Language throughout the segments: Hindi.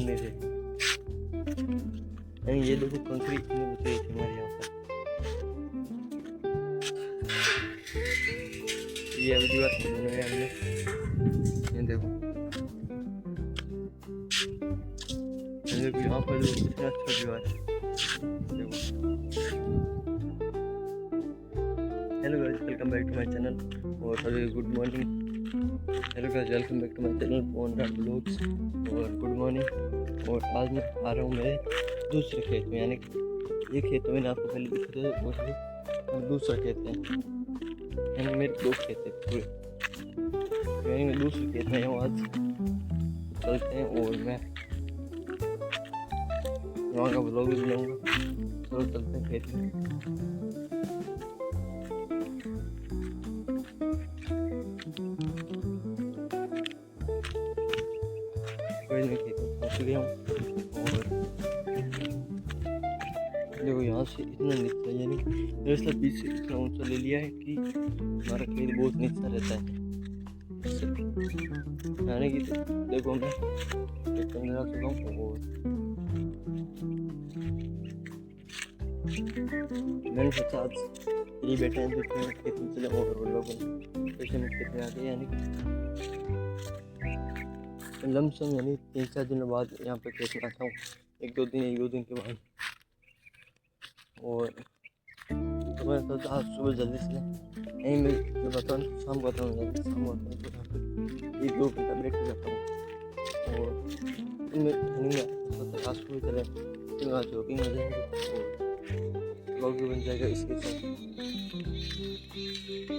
नहीं थे। ये देखो कंकड़ी इतनी बच रही थी हमारे यहाँ पर। ये अब दीवार बनाया हमने, ये देखो यहाँ पर कितना अच्छा दीवार है। Hello guys, welcome back to my channel और good morning. Hello guys, welcome back to my channel Pawan blogs और गुड मॉर्निंग। और आज मैं आ रहा हूँ मेरे दूसरे खेत में, यानी ये खेत तो मैंने आपको पहले दिखा था और दूसरा खेत है, यानी मेरे दो खेत है पूरे, यानी मैं दूसरे खेत में हूँ। आज चलते हैं और मैं वहाँ का ब्लॉग भी बनाऊँगा। चलो चलते हैं खेत में। मैं खेत में पहुँच गया हूँ और देखो यहाँ से इतना नीचा, यानी दरअसल बीच से इतना ऊंचा ले लिया है कि हमारा खेत बहुत नीचा रहता है। यानी कि देखो मैं खेत के अंदर आ चुका हूँ और मैंने सोचा आज ये बैठे हैं तो खेत में चले और लोगों कैसे में खेत में आ गए, यानी लमसम यानी 3-4 दिनों बाद यहाँ पे खेत में आता हूँ, एक दो दिन के बाद। और तो मैं सोचा आज सुबह जल्दी से नहीं, मैं जो बताऊँ शाम को आता हूँ, शाम को आता हूँ तो यहाँ पर 1-2 घंटा बैठ के जाता हूँ। और मैं सोचा आज सुबह चले फिर आज जॉगिंग हो जाएंगे और ब्लॉग भी बन जाएगा इसके साथ।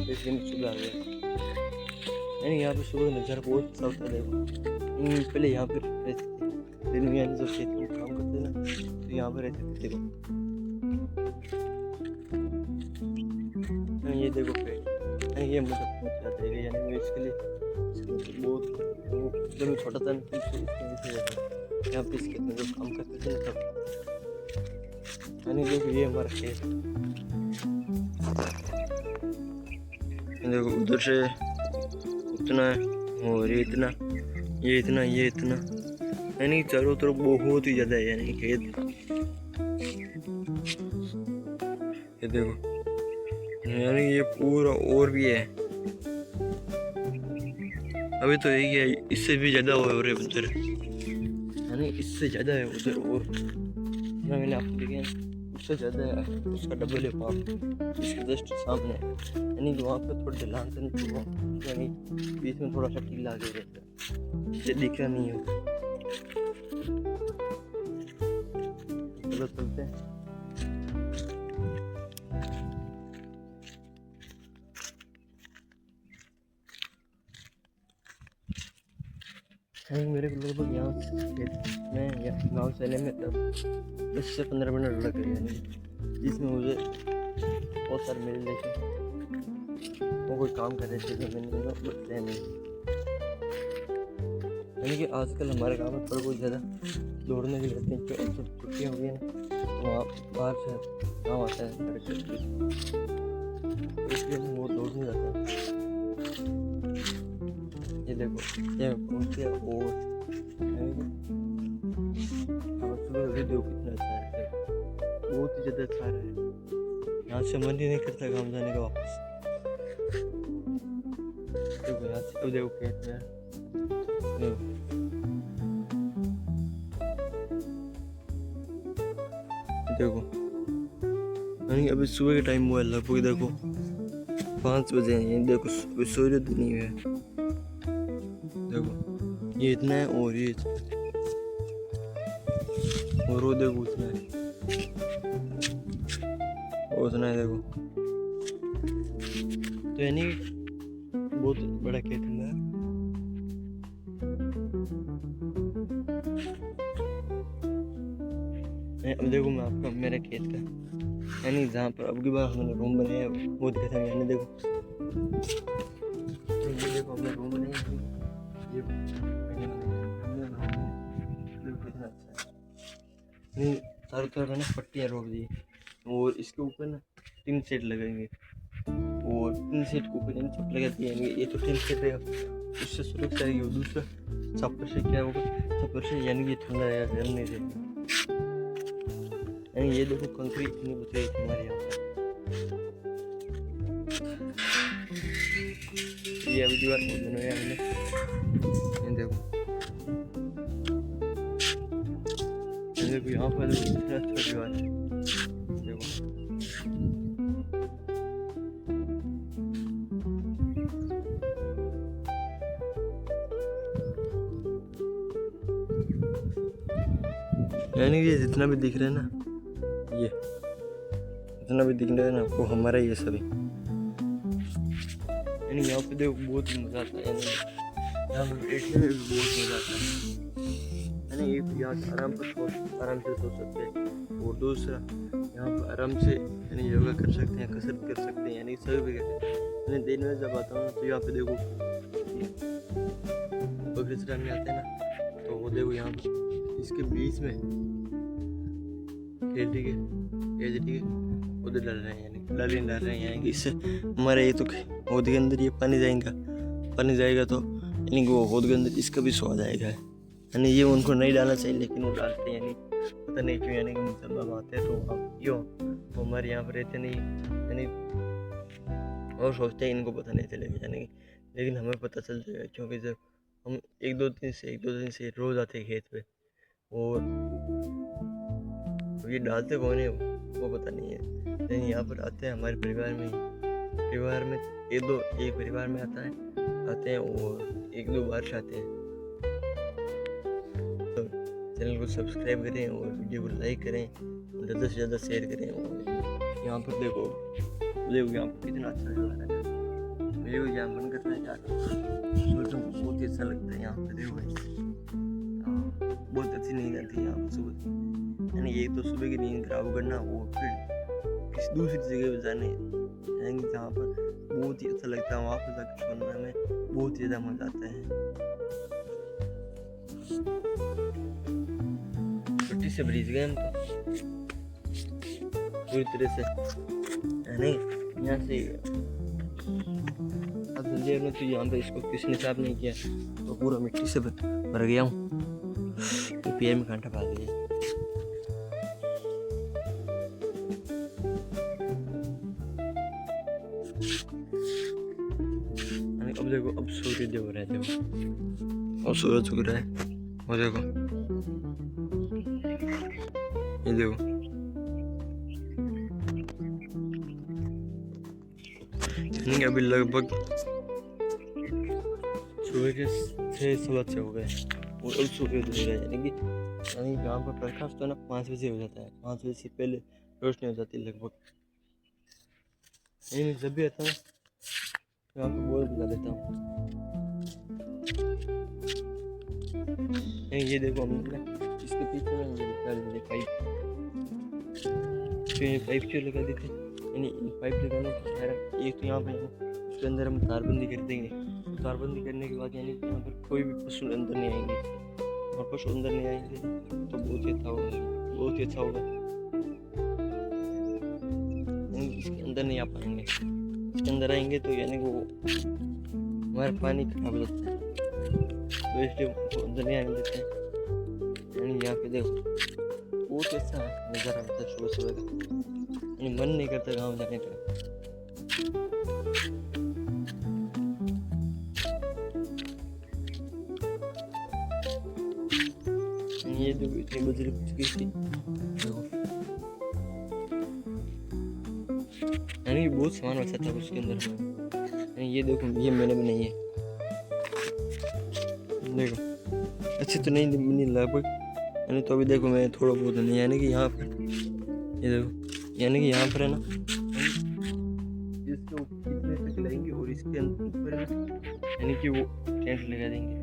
इसलिए मैं सुबह आ गया, यानी यहाँ पर सुबह नज़ारा बहुत अच्छा होता है। देखो पहले यहाँ पर रहते थे दिन में, यानी जब खेत में काम करते ना तो यहाँ पर रहते थे। देखो ये देखो पेड़, ये मुझे पहुँच जाता है, यानी मैं इसके लिए बहुत जब मैं छोटा था यहाँ पे इस खेत में जब काम करते थे तब, यानी देखो ये हमारा खेत। देखो उधर से उतना है और ये इतना, ये इतना, ये इतना, यानी चारों तरफ बहुत ही ज़्यादा है यानी खेत। ये देखो यानी ये पूरा और भी है, अभी तो यही है, इससे भी ज़्यादा हो रहे उधर, यानी इससे ज़्यादा है उधर। और मैंने आपको देखा उससे ज़्यादा है, उसका डबल है पाप इसके जस्ट सामने, यानी कि वहाँ पे थोड़ा ढलान से नहीं, यानी बीच में थोड़ा सा टीला आगे रहता है, इसे दिखा नहीं है। चलो चलते हैं। मेरे को लगभग यहाँ में या गाँव से में तब 10 से 15 मिनट लग गए, यानी जिसमें मुझे बहुत सारे मिल लेते वो कोई काम कर रहे थे जो मैंने बताया नहीं। यानी कि आजकल हमारे गाँव में थोड़ा बहुत ज़्यादा दौड़ने के लिए आते हैं, क्योंकि छुट्टियाँ हो गई हैं तो वहाँ बाहर से गाँव आता है सारे छुट्टी, इसलिए वो दौड़ने जाते हैं। ये देखो ये पहुँच गया और सुबह वीडियो कितना अच्छा है, बहुत ही ज़्यादा अच्छा है। यहाँ से मन ही नहीं करता गाँव जाने का वापस। देखो यहाँ से देखो खेत में देखो, यानी अभी सुबह के टाइम हुआ है लगभग, देखो 5 बजे हैं। देखो सूर्य नहीं है, देखो ये इतना है और ये और वो देखो उतना है, उतना है देखो। तो यानी बहुत बड़ा खेत है। अब देखो मैं आपका मेरे खेत का, यानी जहाँ पर अब की बार हमने रूम बनाया वो दिखा था, यानी देखो ये देखो हमने रूम बनाया, ये कितना अच्छा है। नहीं चारों तरफ है ना पट्टियाँ रोक दी और इसके ऊपर ना 3 सेट लगाएंगे और 3 सेट के ऊपर छत लगा दी, यानी ये तो 3 सेट रहेगा, उससे सुरक्षा रहेगी। और दूसरा छप्पर से क्या होगा, छप्पर से यानी कि ठंडा या गर्म नहीं रहेगा। यानी ये देखो कंक्रीट इतनी बची है हमारे यहाँ पर। ये अभी दीवार को बनाया हमने, ये देखो यहाँ पर इतना अच्छा दीवार है, देखो यानी कि जितना भी दिख रहा है ना, ये जितना भी दिख रहा है ना वो हमारा ये सभी। यानी यहाँ पे देखो बहुत मजा आता है, यानी यहाँ पे बैठने में भी बहुत मजा आता है। यानी एक यहाँ आराम से सो सकते हैं, और दूसरा यहाँ पर आराम से यानी योगा कर सकते हैं, कसरत कर सकते हैं, यानी सभी भी कर सकते हैं। यानी दिन में जब आता हूँ तो यहाँ पे देखो बगीचा में आते हैं ना, तो वो देखो यहाँ पे इसके बीच में ठीक है उधर डाल रहे हैं, यानी डाल रहे हैं, यानी कि इससे हमारे ये तो होद के अंदर ये पानी जाएगा तो यानी कि वो होद के अंदर इसका भी स्वाद आएगा। यानी ये उनको नहीं डालना चाहिए, लेकिन वो डालते हैं, यानी पता नहीं क्यों, यानी कि मुसलमान आते हैं तो आप क्यों वो हमारे यहाँ पर रहते नहीं, यानी और सोचते हैं इनको पता नहीं चलेगा, यानी लेकिन हमें पता चल जाएगा, क्योंकि जब हम एक दो दिन से रोज़ आते हैं खेत पे, और ये डालते कौन है वो पता नहीं है। लेकिन यहाँ पर आते हैं हमारे परिवार में एक परिवार में आते हैं और एक दो बार से आते हैं। तो चैनल को सब्सक्राइब करें और वीडियो को लाइक करें, ज़्यादा से ज़्यादा शेयर करें। और यहाँ पर देखो यहाँ पर कितना अच्छा लग रहा है, मेरे को यहाँ मन करता है यार, सोचो बहुत ही अच्छा लगता है यहाँ पर। देखो बहुत अच्छी नींद आती है यहाँ पर सुबह, यानी ये तो सुबह की नींद खराब करना, वो फिर किसी दूसरी जगह पर जाने, यानी जहाँ पर बहुत ही अच्छा लगता है वहाँ पर जाकर सोने में बहुत ही ज़्यादा मजा आता है। छुट्टी से ब्रिज गए हम तो पूरी तरह से, यानी यहाँ से अब जल्दी में तो यहाँ पे इसको किसने साफ नहीं किया तो पूरा मिट्टी से भर गया हूँ, तो पैर में कांटा पा गया। अब देखो अब सूर्योदय हो रहा है, देखो और सूरज उग रहा है, और देखो ये देखो यानी अभी लगभग सुबह के 6:15 हो गए और अब सूर्योदय हो रहा है। यानी यहाँ पर प्रकाश तो ना 5 बजे हो जाता है, 5 बजे से पहले रोशनी हो जाती है लगभग। यही मैं जब भी आता हूँ यहाँ पे बोल बजा देता हूँ। ये देखो हमने इसके पीछे ना ये पाइप क्यों लगा देते, यानी पाइप लगाने का एक तो यहाँ पे उसके अंदर हम तारबंदी कर देंगे। तारबंदी करने के बाद यानी यहाँ पर कोई भी पशु अंदर नहीं आएंगे, और पशु अंदर नहीं आएंगे तो बहुत ही अच्छा होगा। इसके अंदर नहीं आ पाएंगे, इसके अंदर आएंगे तो यानी वो हमारा पानी खराब हो जाता है, तो इसलिए उनको अंदर नहीं आने देते हैं। यानी यहाँ पे देखो बहुत अच्छा नज़ारा होता है सुबह का, यानी मन नहीं करता गाँव जाने का। ये जो इतनी बजरी कुछ की थी देखो, यानी बहुत सामान बचा था उसके अंदर। ये देखो ये मैंने बनाई है, देखो अच्छी तो नहीं बनी लगभग, यानी तो अभी देखो मैं थोड़ा बहुत नहीं, यानी कि यहाँ पर ये देखो, यानी कि यहाँ पर है ना इसके ऊपर तक लगाएंगे और इसके ऊपर है यानी कि वो टेंट लगा देंगे,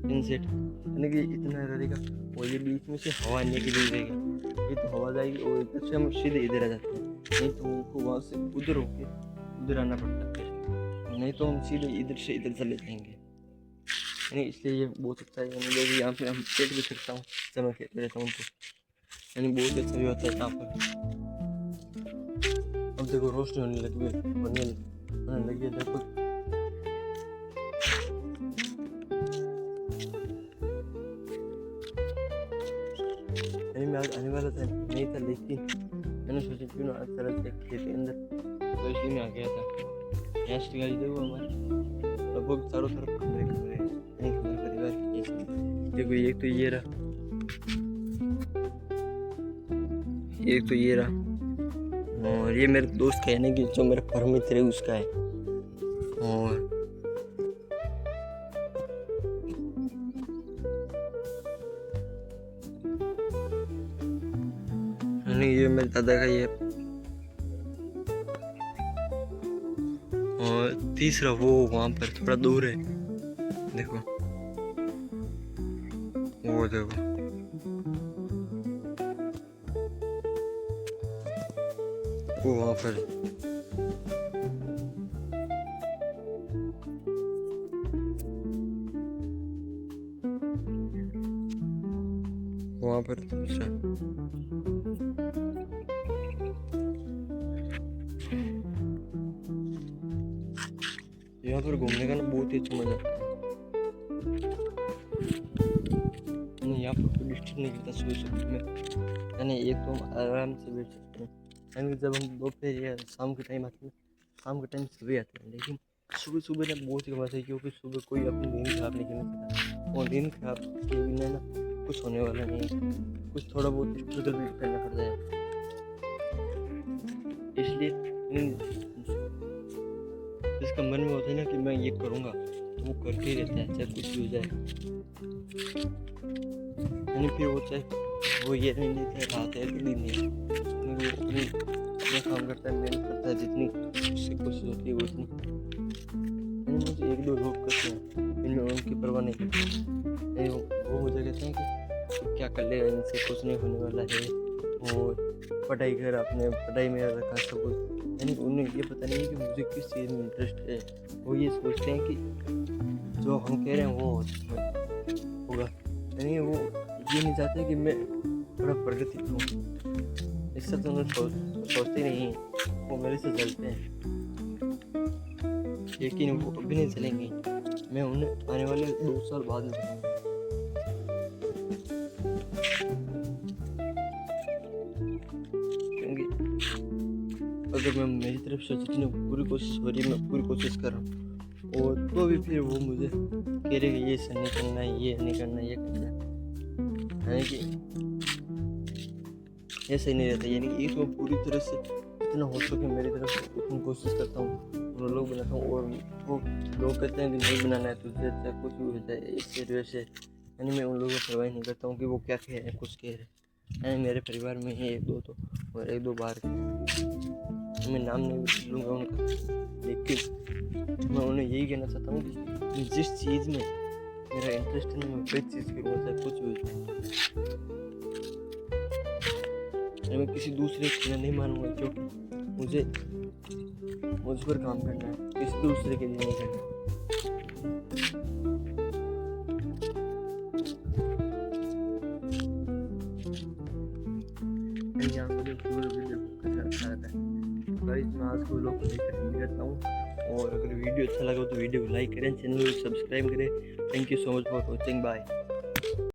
टिन सेट, यानी कि इतना रहेगा। और ये बीच में से हवा निकल रहेगी, ये तो हवा जाएगी और इधर से हम सीधे इधर आ जाते हैं, नहीं तो उनको वहाँ से उधर होके उधर आना पड़ता है, नहीं तो हम सीधे इधर से इधर चले जाएंगे। यानी इसलिए ये बहुत अच्छा है। यानी लोग यहाँ पे हम पेट भी सकता हूँ जब मैं खेलते रहता हूँ तो, यानी बहुत अच्छा भी होता है यहाँ पर। अब देखो रोशनी होने लगी है लगभग, आज आने वाला था नहीं था, लेकिन मैंने सोचा क्यों ना आज चलते खेत के अंदर, तो इसी में आ गया था। यहाँ से गाड़ी देखो हमारे लगभग चारों तरफ कमरे कमरे हैं, हमारे परिवार की देखो। एक तो ये रहा, एक तो ये रहा, और ये मेरे दोस्त का यानी कि जो मेरा परम मित्र है उसका है। और ये मेरे दादा का ये, और तीसरा वो वहाँ पर थोड़ा दूर है, देखो वो देखो, वो वहाँ पर दूसरा। यहाँ पर घूमने का ना बहुत ही अच्छा मजा आता है। यहाँ पर कोई डिस्टर्ब नहीं करता सुबह सुबह में, यानी एक तो हम आराम से बैठ सकते हैं। यानी जब हम दोपहर या शाम के टाइम आते हैं, शाम के टाइम सभी आते हैं, लेकिन सुबह सुबह ना बहुत ही मजा है, क्योंकि सुबह कोई अपनी नींद खराब नहीं करना चाहता, और नींद खराब के बिना ना कुछ होने वाला नहीं है, कुछ थोड़ा बहुत स्ट्रगल भी करना पड़ता है। इसलिए जिसका मन में होता है ना कि मैं ये करूँगा, तो वो करके ही रहता है, चाहे कुछ भी हो जाए। यानी फिर वो चाहे वो ये नहीं देते रात है कि दिन है, वो अपना काम करता है, मेहनत करता है, जितनी उससे कोशिश होती है वो उतनी। यानी मुझे एक दो लोग करते हैं, इनमें उनकी परवाह नहीं करते, वो मुझे कहते हैं कि क्या कर लेगा, इनसे कुछ नहीं होने वाला है, और पढ़ाई कर, अपने पढ़ाई में रखा सब कुछ। यानी उन्हें ये पता नहीं है कि मुझे किस चीज़ में इंटरेस्ट है, वो ये सोचते हैं कि जो हम कह रहे हैं वो होगा। यानी वो ये नहीं चाहते कि मैं थोड़ा प्रगति करूँ, इससे तो उन्हें सोचते नहीं हैं, वो मेरे से चलते हैं, लेकिन वो अभी नहीं चलेंगे, मैं उन्हें आने वाले 2 साल बाद में चलूँगा। अगर मैं मेरी तरफ से जितनी पूरी कोशिश हो रही है, मैं पूरी कोशिश कर रहा हूँ, और तो भी फिर वो मुझे कह रहे कि ये नहीं करना है, ये नहीं करना, ये करना है, यानी कि ये सही नहीं रहता। यानी कि एक मैं पूरी तरह से जितना हो सके मेरी तरफ से उतनी कोशिश करता हूँ, और लोग बनाता हूँ, और वो लोग कहते हैं कि नहीं बनाना है तुझे, चाहे कुछ भी हो जाए, इससे वैसे। यानी मैं उन लोगों को परवाह नहीं करता हूँ कि वो क्या कह रहे हैं, कुछ कह रहे हैं। यानी मेरे परिवार में ही 1-2 तो, और 1-2 बाहर के, मैं नाम नहीं लूँगा उनका, लेकिन मैं उन्हें यही कहना चाहता हूँ कि जिस चीज़ में मेरा इंटरेस्ट है, मैं वही चीज़ करूँगा, चाहे कुछ भी हो जाए। मैं किसी दूसरे की नहीं मानूंगा, क्योंकि मुझे मुझ पर काम करना है, किसी दूसरे के लिए नहीं करना। मैं आज को लोग लेकर रहता हूँ, और अगर वीडियो अच्छा लगा तो वीडियो को लाइक करें, चैनल को सब्सक्राइब करें। Thank you so much for watching, bye.